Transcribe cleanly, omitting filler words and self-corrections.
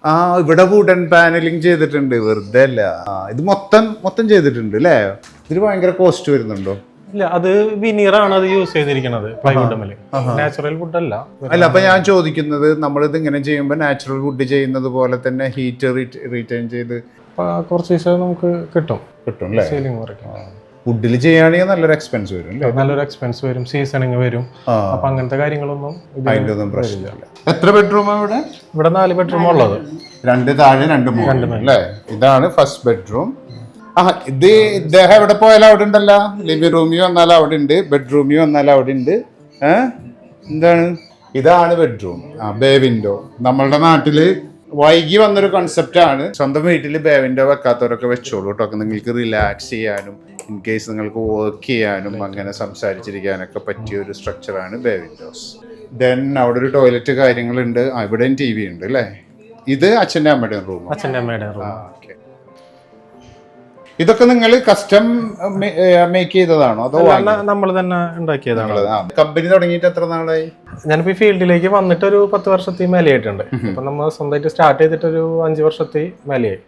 ആ ഇവിടെ wooden panelling ചെയ്തിട്ടുണ്ട്, വെറുതെ അല്ല. ഇത് മൊത്തം ചെയ്തിട്ടുണ്ട് അല്ലേ? ഇതിന് ഭയങ്കര കോസ്റ്റ് വരുന്നുണ്ടോ? ഇല്ല, അത് വിനീറാണ് അത് യൂസ് ചെയ്തിരിക്കുന്നത്, പ്ലൈവുഡ് മേലെ, നാച്ചുറൽ വുഡ് അല്ല. അപ്പൊ ഞാൻ ചോദിക്കുന്നത്, നമ്മളിത് ഇങ്ങനെ ചെയ്യുമ്പോൾ നാച്ചുറൽ വുഡ് ചെയ്യുന്നത് പോലെ തന്നെ ഹീറ്റ് റീറ്റെയിൻ ചെയ്ത് കുറച്ച് ദിവസം നമുക്ക് കിട്ടും അല്ലേ? സീലിംഗ് വർക്ക് വുഡിൽ ചെയ്യുകയാണെങ്കിൽ നല്ലൊരു എക്സ്പെൻസ് വരും, നല്ലൊരു എക്സ്പെൻസ് വരും, സീസണിങ് വരും. അപ്പൊ അങ്ങനത്തെ കാര്യങ്ങളൊന്നും അതിന്റെ ഒന്നും പ്രശ്നമില്ല. എത്ര ബെഡ്റൂം ഇവിടെ? ഇവിടെ 4 ബെഡ്റൂം ഉള്ളത്, 2 താഴെ 2 മുകളിൽ അല്ലേ? ഇതാണ് ഫസ്റ്റ് ബെഡ്റൂം. ഇത് ഇദ്ദേഹം എവിടെ പോയാലും അവിടെ ഉണ്ടല്ലോ. ലിവിംഗ് റൂമിൽ വന്നാലും അവിടെ ഉണ്ട്, ബെഡ്റൂമിൽ വന്നാലും അവിടെ ഉണ്ട്. എന്താണ്? ഇതാണ് ബെഡ്റൂം. ബേ വിൻഡോ നമ്മളുടെ നാട്ടില് വൈകി വന്നൊരു കൺസെപ്റ്റ് ആണ്. സ്വന്തം വീട്ടിൽ ബേ വിൻഡോ വെക്കാത്തവരൊക്കെ വെച്ചോളൂ കേട്ടോ. നിങ്ങൾക്ക് റിലാക്സ് ചെയ്യാനും ഇൻ കേസ് നിങ്ങൾക്ക് വർക്ക് ചെയ്യാനും അങ്ങനെ സംസാരിച്ചിരിക്കാനൊക്കെ പറ്റിയ ഒരു സ്ട്രക്ചറാണ് ബേ വിൻഡോസ്. ദെൻ അവിടെ ഒരു ടോയ്ലറ്റ് കാര്യങ്ങളുണ്ട്, ഇവിടെയും TV ഉണ്ട് അല്ലേ? ഇത് അച്ഛൻ്റെ അമ്മയുടെയും റൂം. അച്ഛൻ്റെ അമ്മയുടെ റൂം. ഇതൊക്കെ നിങ്ങൾ കസ്റ്റം മേക്ക് ചെയ്തതാണോ അതോ നമ്മൾ തന്നെ ഉണ്ടാക്കിയതാണ്? കമ്പനി തുടങ്ങിയിട്ട് എത്ര നാളായി? ഞാനിപ്പോ ഈ ഫീൽഡിലേക്ക് വന്നിട്ട് ഒരു 10 വർഷത്തിൽ മേലെയായിട്ടുണ്ട്. അപ്പൊ നമ്മൾ സ്വന്തമായിട്ട് സ്റ്റാർട്ട് ചെയ്തിട്ട് ഒരു 5 വർഷത്തിൽ മേലെയായി.